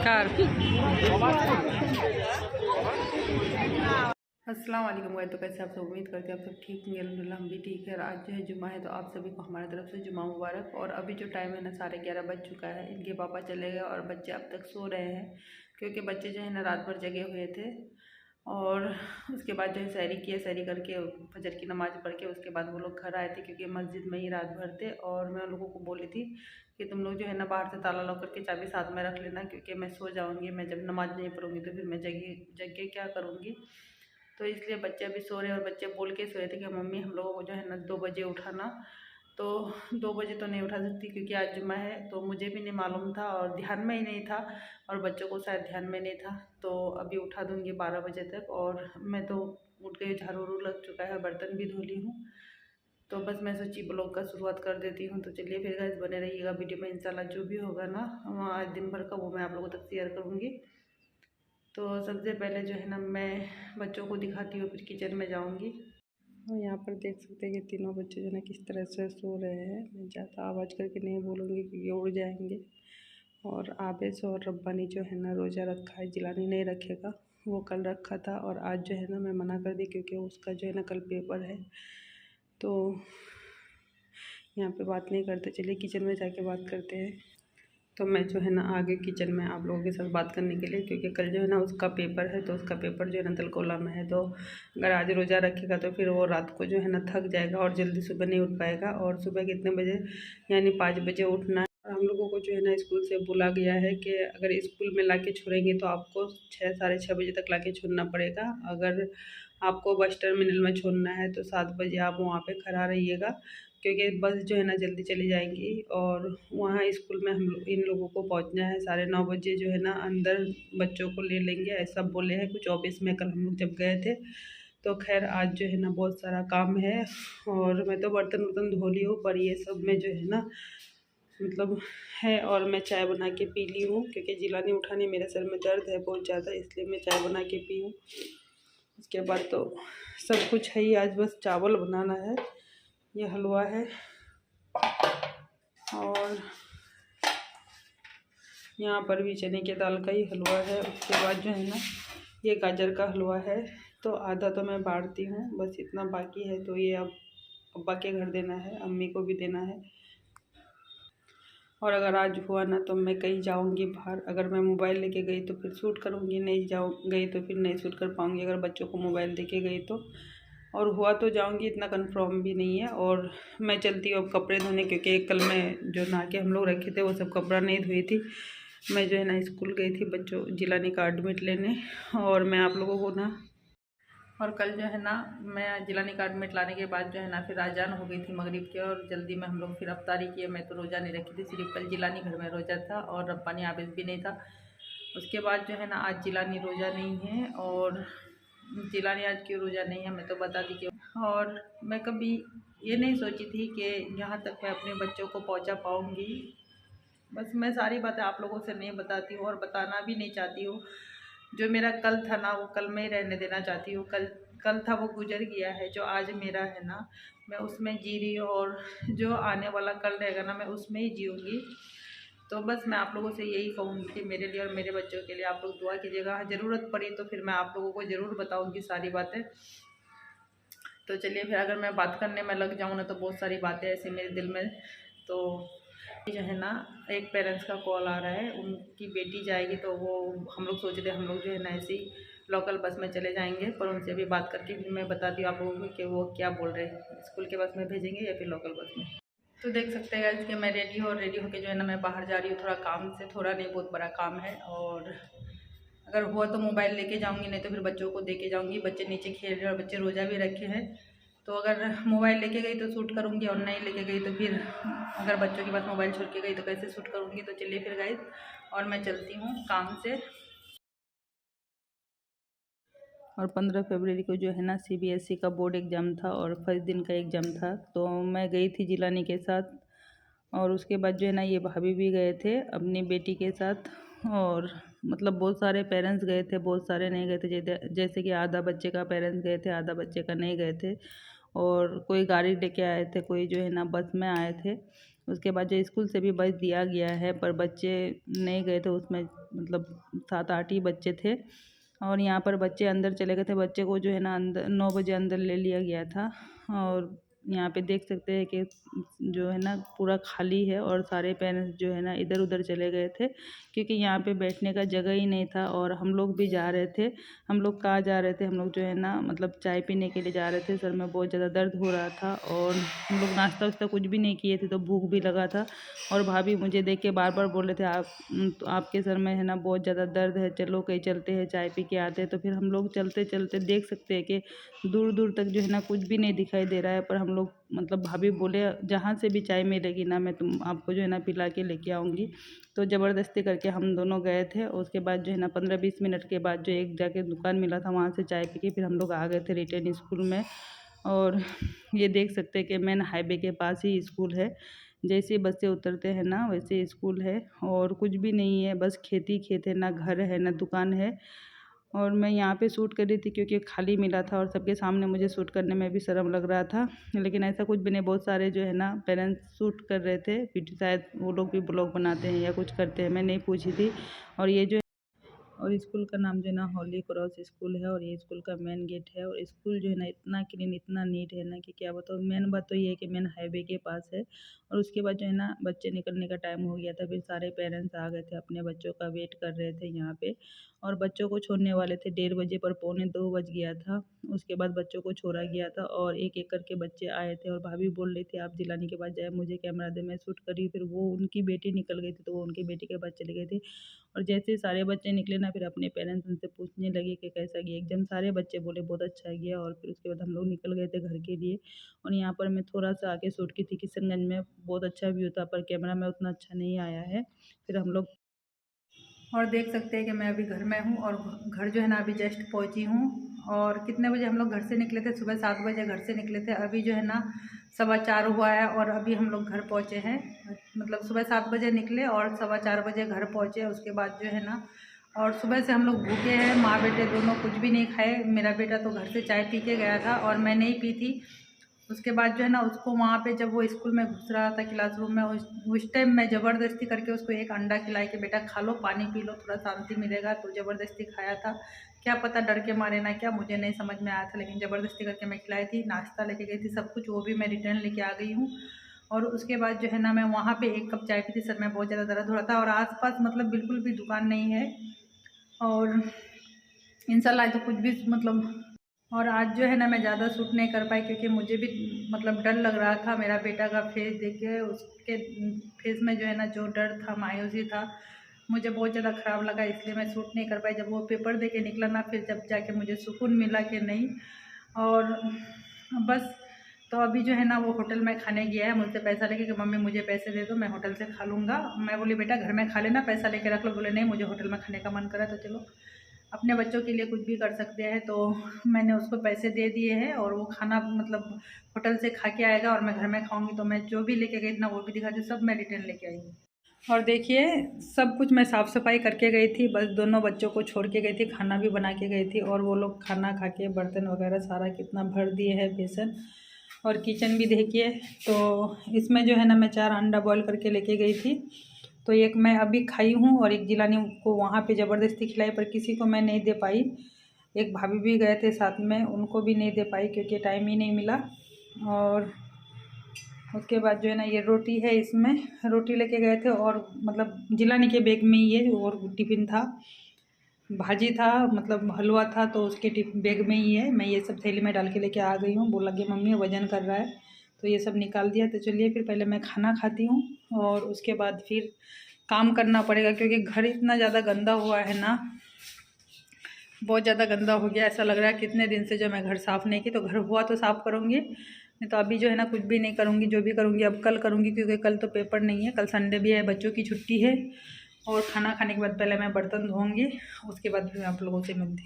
Car. अस्सलाम वालेकुम guys. तो कैसे आप सब, उम्मीद करते हैं आप सब ठीक होंगे। अल्हम्दुलिल्लाह हम भी ठीक है। और आज जो है जुम्मा है, तो आप सभी को हमारी तरफ से जुम्मा मुबारक। और अभी जो टाइम है ना 11:30 बज चुका है। इनके पापा चले गए और बच्चे अब तक सो रहे हैं, क्योंकि बच्चे जो है ना रात भर जगे हुए थे। और उसके बाद जो है सहरी किए, सहरी करके फजर की नमाज़ पढ़ के उसके बाद वो लोग घर आए थे, क्योंकि मस्जिद में ही रात भर थे। और मैं उन लोगों को बोली थी कि तुम लोग जो है ना बाहर से ताला लॉक करके चाबी साथ में रख लेना, क्योंकि मैं सो जाऊँगी। मैं जब नमाज़ नहीं पढ़ूँगी तो फिर मैं जग के क्या करूँगी। तो इसलिए बच्चे अभी सो रहे हैं। और बच्चे बोल के सोए थे कि मम्मी हम लोगों को जो है ना 2 बजे उठाना। तो 2 बजे तो नहीं उठा सकती, क्योंकि आज जुम्मा है। तो मुझे भी नहीं मालूम था और ध्यान में ही नहीं था, और बच्चों को शायद ध्यान में नहीं था। तो अभी उठा दूँगी 12 बजे तक। और मैं तो उठ गई, झाड़ू वाड़ू लग चुका है, बर्तन भी धो ली हूँ। तो बस मैं सोची ब्लॉग का शुरुआत कर देती हूँ। तो चलिए फिर गाइस बने रहिएगा वीडियो में। इंशाल्लाह जो भी होगा ना आज दिन भर का, वो मैं आप लोगों तक शेयर करूँगी। तो सबसे पहले जो है ना मैं बच्चों को दिखाती हूँ, फिर किचन में जाऊँगी। और यहाँ पर देख सकते हैं कि तीनों बच्चे जो है किस तरह से सो रहे हैं। मैं ज़्यादा आवाज़ करके नहीं बोलूँगी, क्योंकि उड़ जाएंगे। और आवेश और रब्बानी जो है ना रोज़ा रखा है, जिलानी नहीं रखेगा। वो कल रखा था और आज जो है ना मैं मना कर दी, क्योंकि उसका जो है ना कल पेपर है। तो यहाँ पे बात नहीं करते, चलिए किचन में जाके बात करते हैं। तो मैं जो है ना आगे किचन में आप लोगों के साथ बात करने के लिए, क्योंकि कल जो है ना उसका पेपर है। तो उसका पेपर जो है ना तलकोला में है। तो अगर आज रोज़ा रखेगा तो फिर वो रात को जो है ना थक जाएगा और जल्दी सुबह नहीं उठ पाएगा। और सुबह कितने बजे, यानी 5 बजे उठना है। और हम लोगों को जो है ना स्कूल से बोला गया है कि अगर स्कूल में ला के छोड़ेंगे तो आपको 6 साढ़े 6 बजे तक ला के छोड़ना पड़ेगा। अगर आपको बस टर्मिनल में छोड़ना है तो 7 बजे आप वहाँ पे खड़ा रहिएगा, क्योंकि बस जो है ना जल्दी चली जाएंगी। और वहाँ स्कूल में हम लोग इन लोगों को पहुँचना है 9:30 बजे जो है ना अंदर बच्चों को ले लेंगे, ऐसा बोले हैं कुछ ऑफिस में। कल हम लोग जब गए थे तो खैर आज जो है ना बहुत सारा काम है। और मैं तो बर्तन वर्तन धो ली हूँ, पर ये सब में जो है ना मतलब है। और मैं चाय बना के पी ली हूँ, क्योंकि जिलानी उठाने मेरे सर में दर्द है बहुत ज़्यादा, इसलिए मैं चाय बना के पी हूँ। उसके बाद तो सब कुछ है ही। आज बस चावल बनाना है, ये हलवा है, और यहाँ पर भी चने के दाल का ही हलवा है। उसके बाद जो है ना ये गाजर का हलवा है। तो आधा तो मैं बांटती हूँ, बस इतना बाकी है। तो ये अब अब्बा के घर देना है, अम्मी को भी देना है। और अगर आज हुआ ना तो मैं कहीं जाऊंगी बाहर। अगर मैं मोबाइल लेके गई तो फिर शूट करूंगी, नहीं गई तो फिर नहीं शूट कर पाऊंगी, अगर बच्चों को मोबाइल देके गई तो। और हुआ तो जाऊंगी, इतना कंफर्म भी नहीं है। और मैं चलती हूँ अब कपड़े धोने, क्योंकि कल में जो नहा के हम लोग रखे थे वो सब कपड़ा नहीं धोई थी। मैं जो है ना स्कूल गई थी बच्चों जिलानी का एडमिट लेने। और मैं आप लोगों को ना, और कल जो है ना मैं जिलानी का एडमिट लाने के बाद जो है ना फिर अजान हो गई थी मगरिब की, और जल्दी में हम लोग फिर अफ्तारी किए। मैं तो रोज़ा नहीं रखी थी, सिर्फ कल जिलानी घर में रोज़ा था और रब्बानी आबिद भी नहीं था। उसके बाद जो है ना आज जिलानी रोज़ा नहीं है। और जिलानी आज क्यों रोज़ा नहीं है मैं तो बता दी क्यों। और मैं कभी ये नहीं सोची थी कि यहाँ तक मैं अपने बच्चों को पहुँचा पाऊँगी। बस मैं सारी बातें आप लोगों से नहीं बताती हूँ और बताना भी नहीं चाहती हूँ। जो मेरा कल था ना वो कल में ही रहने देना चाहती हूँ। कल कल था वो गुजर गया है। जो आज मेरा है ना मैं उसमें जी रही हूँ, और जो आने वाला कल रहेगा ना मैं उसमें ही जीऊँगी। तो बस मैं आप लोगों से यही कहूँगी कि मेरे लिए और मेरे बच्चों के लिए आप लोग दुआ कीजिएगा। हाँ, ज़रूरत पड़ी तो फिर मैं आप लोगों को ज़रूर बताऊँगी सारी बातें। तो चलिए फिर अगर मैं बात करने में लग जाऊँ ना तो बहुत सारी बातें ऐसी मेरे दिल में। तो जो है ना एक पेरेंट्स का कॉल आ रहा है, उनकी बेटी जाएगी। तो वो हम लोग सोच रहे हम लोग जो है ना ऐसे ही लोकल बस में चले जाएंगे। पर उनसे भी बात करके फिर मैं बताती हूँ आप लोगों को कि वो क्या बोल रहे हैं, स्कूल के बस में भेजेंगे या फिर लोकल बस में। तो देख सकते हैं गाइस कि मैं रेडी हूँ, और रेडी होकर जो है ना मैं बाहर जा रही हूँ थोड़ा काम से। थोड़ा नहीं बहुत बड़ा काम है। और अगर हुआ तो मोबाइल लेके जाऊँगी, नहीं तो फिर बच्चों को दे के जाऊँगी। बच्चे नीचे खेल रहे हैं और बच्चे रोज़ा भी रखे हैं। तो अगर मोबाइल लेके गई तो शूट करूँगी, और नहीं लेके गई तो फिर अगर बच्चों के पास मोबाइल छोड़ के गई तो कैसे शूट करूँगी। तो चलिए फिर गाइस, और मैं चलती हूँ काम से। और 15 फरवरी को जो है ना CBSE का बोर्ड एग्ज़ाम था और फर्स्ट दिन का एग्ज़ाम था। तो मैं गई थी जिलानी के साथ। और उसके बाद जो है ना ये भाभी भी गए थे अपनी बेटी के साथ। और मतलब बहुत सारे पेरेंट्स गए थे, बहुत सारे नहीं गए थे। जैसे कि आधा बच्चे का पेरेंट्स गए थे, आधा बच्चे का नहीं गए थे। और कोई गाड़ी लेके आए थे, कोई जो है ना बस में आए थे। उसके बाद जो स्कूल से भी बस दिया गया है, पर बच्चे नहीं गए थे उसमें, मतलब 7-8 ही बच्चे थे। और यहाँ पर बच्चे अंदर चले गए थे, बच्चे को जो है ना अंदर 9 बजे अंदर ले लिया गया था। और यहाँ पे देख सकते हैं कि जो है ना पूरा खाली है और सारे पेरेंट्स जो है ना इधर उधर चले गए थे, क्योंकि यहाँ पे बैठने का जगह ही नहीं था। और हम लोग भी जा रहे थे। हम लोग कहाँ जा रहे थे, हम लोग जो है ना मतलब चाय पीने के लिए जा रहे थे। सर में बहुत ज़्यादा दर्द हो रहा था और हम लोग नाश्ता वास्ता कुछ भी नहीं किए थे, तो भूख भी लगा था। और भाभी मुझे देख के बार बार बोल रहे थे, तो आपके सर में है ना बहुत ज़्यादा दर्द है, चलो कहीं चलते हैं, चाय पी के आते हैं। तो फिर हम लोग चलते चलते देख सकते हैं कि दूर दूर तक जो है ना कुछ भी नहीं दिखाई दे रहा है। पर हम लोग मतलब भाभी बोले जहाँ से भी चाय मिलेगी ना, मैं तुम आपको जो है ना पिला के लेके आऊँगी। तो ज़बरदस्ती करके हम दोनों गए थे। उसके बाद जो है ना 15-20 मिनट के बाद जो एक जाके दुकान मिला था, वहाँ से चाय पी के फिर हम लोग आ गए थे रिटर्न स्कूल में। और ये देख सकते हैं कि मेन हाईवे के पास ही स्कूल है। जैसे बस से उतरते हैं ना वैसे स्कूल है, और कुछ भी नहीं है, बस खेत ही खेत है, ना घर है ना दुकान है। और मैं यहाँ पे शूट कर रही थी क्योंकि खाली मिला था और सबके सामने मुझे शूट करने में भी शर्म लग रहा था। लेकिन ऐसा कुछ भी नहीं, बहुत सारे जो है ना पेरेंट्स शूट कर रहे थे वीडियो, शायद वो लोग भी ब्लॉग बनाते हैं या कुछ करते हैं, मैं नहीं पूछी थी। और ये जो और स्कूल का नाम जो है ना होली क्रॉस स्कूल है, और ये स्कूल का मेन गेट है। और स्कूल जो है ना इतना क्लीन इतना नीट है ना कि क्या बताओ। मेन बात तो ये है कि मेन हाईवे के पास है। और उसके बाद जो है ना बच्चे निकलने का टाइम हो गया था, फिर सारे पेरेंट्स आ गए थे, अपने बच्चों का वेट कर रहे थे यहाँ पे। और बच्चों को छोड़ने वाले थे 1:30 बजे, पर 1:45 बज गया था। उसके बाद बच्चों को छोड़ा गया था और एक एक करके बच्चे आए थे। और भाभी बोल रही थी आप जिलानी के पास जाए, मुझे कैमरा दे, मैं शूट करी। फिर वो उनकी बेटी निकल गई थी, तो वो उनकी बेटी के पास चले गए थे। और जैसे ही सारे बच्चे निकले ना, फिर अपने पेरेंट्स उनसे पूछने लगे कि कैसा गया एग्जाम। सारे बच्चे बोले बहुत अच्छा गया। और फिर उसके बाद हम लोग निकल गए थे घर के लिए। और यहाँ पर मैं थोड़ा सा आगे शूट की थी किशनगंज में, बहुत अच्छा व्यू था, पर कैमरा में उतना अच्छा नहीं आया है। फिर हम लोग और देख सकते हैं कि मैं अभी घर में हूँ, और घर जो है ना अभी जस्ट पहुँची हूँ। और कितने बजे हम लोग घर से निकले थे, सुबह 7 बजे घर से निकले थे। अभी जो है ना 4:15 हुआ है और अभी हम लोग घर पहुँचे हैं। मतलब सुबह 7 बजे निकले और 4:15 बजे घर पहुँचे। उसके बाद जो है ना, और सुबह से हम लोग भूखे हैं, माँ बेटे दोनों कुछ भी नहीं खाए। मेरा बेटा तो घर से चाय पी के गया था और मैं नहीं पी थी। उसके बाद जो है ना उसको वहाँ पे जब वो स्कूल में घुस रहा था क्लासरूम में, उस टाइम मैं ज़बरदस्ती करके उसको एक अंडा खिलाई कि बेटा खा लो, पानी पी लो, थोड़ा शांति मिलेगा। तो ज़बरदस्ती खाया था, क्या पता डर के मारे ना क्या, मुझे नहीं समझ में आया था, लेकिन ज़बरदस्ती करके मैं खिलाई थी। नाश्ता लेके गई थी सब कुछ, वो भी मैं रिटर्न लेके आ गई हूँ। और उसके बाद जो है ना मैं वहाँ पे 1 कप चाय पी थी। सर में बहुत ज़्यादा दर्द हो रहा था और आसपास मतलब बिल्कुल भी दुकान नहीं है। और इंशाल्लाह तो कुछ भी मतलब, और आज जो है ना मैं ज़्यादा शूट नहीं कर पाई क्योंकि मुझे भी मतलब डर लग रहा था। मेरा बेटा का फेस देख के, उसके फेस में जो है ना जो डर था, मायूसी था, मुझे बहुत ज़्यादा ख़राब लगा, इसलिए मैं शूट नहीं कर पाई। जब वो पेपर दे के निकला ना, फिर जब जाके मुझे सुकून मिला कि नहीं। और बस, तो अभी जो है ना वो होटल में खाने गया है, मुझसे पैसा लेके कि मम्मी मुझे पैसे दे दो, मैं होटल से खा लूँगा। मैं बोली बेटा घर में खा लेना, पैसा लेके रख लो। बोले नहीं मुझे होटल में खाने का मन करा। तो चलो अपने बच्चों के लिए कुछ भी कर सकते हैं। तो मैंने उसको पैसे दे दिए हैं और वो खाना मतलब होटल से खा के आएगा और मैं घर में खाऊंगी। तो मैं जो भी लेके गई थी ना वो भी दिखा दी, सब मैं रिटर्न लेके आई हूँ। और देखिए सब कुछ मैं साफ़ सफाई करके गई थी, बस दोनों बच्चों को छोड़ के गई थी, खाना भी बना के गई थी। और वो लोग खाना खा के बर्तन वगैरह सारा कितना भर दिए है बेसन। और किचन भी देखिए। तो इसमें जो है ना मैं 4 अंडा बॉईल करके लेके गई थी। तो एक मैं अभी खाई हूँ और एक जिलानी को वहाँ पे ज़बरदस्ती खिलाई, पर किसी को मैं नहीं दे पाई। एक भाभी भी गए थे साथ में, उनको भी नहीं दे पाई क्योंकि टाइम ही नहीं मिला। और उसके बाद जो है ना ये रोटी है, इसमें रोटी लेके गए थे और मतलब जिलानी के बैग में ही है। और टिफ़िन था, भाजी था, मतलब हलवा था, तो उसके बैग में ही है। मैं ये सब थैली में डाल के लेके आ गई हूँ। बोला कि मम्मी वज़न कर रहा है, तो ये सब निकाल दिया। तो चलिए फिर पहले मैं खाना खाती हूँ और उसके बाद फिर काम करना पड़ेगा, क्योंकि घर इतना ज़्यादा गंदा हुआ है ना, बहुत ज़्यादा गंदा हो गया। ऐसा लग रहा है कितने दिन से जो मैं घर साफ़ नहीं की। तो घर हुआ तो साफ़ करूँगी, नहीं तो अभी जो है ना कुछ भी नहीं करूँगी। जो भी करूँगी अब कल करूँगी, क्योंकि कल तो पेपर नहीं है, कल संडे भी है, बच्चों की छुट्टी है। और खाना खाने के बाद पहले मैं बर्तन धोऊँगी, उसके बाद भी मैं आप लोगों से मिलती हूँ।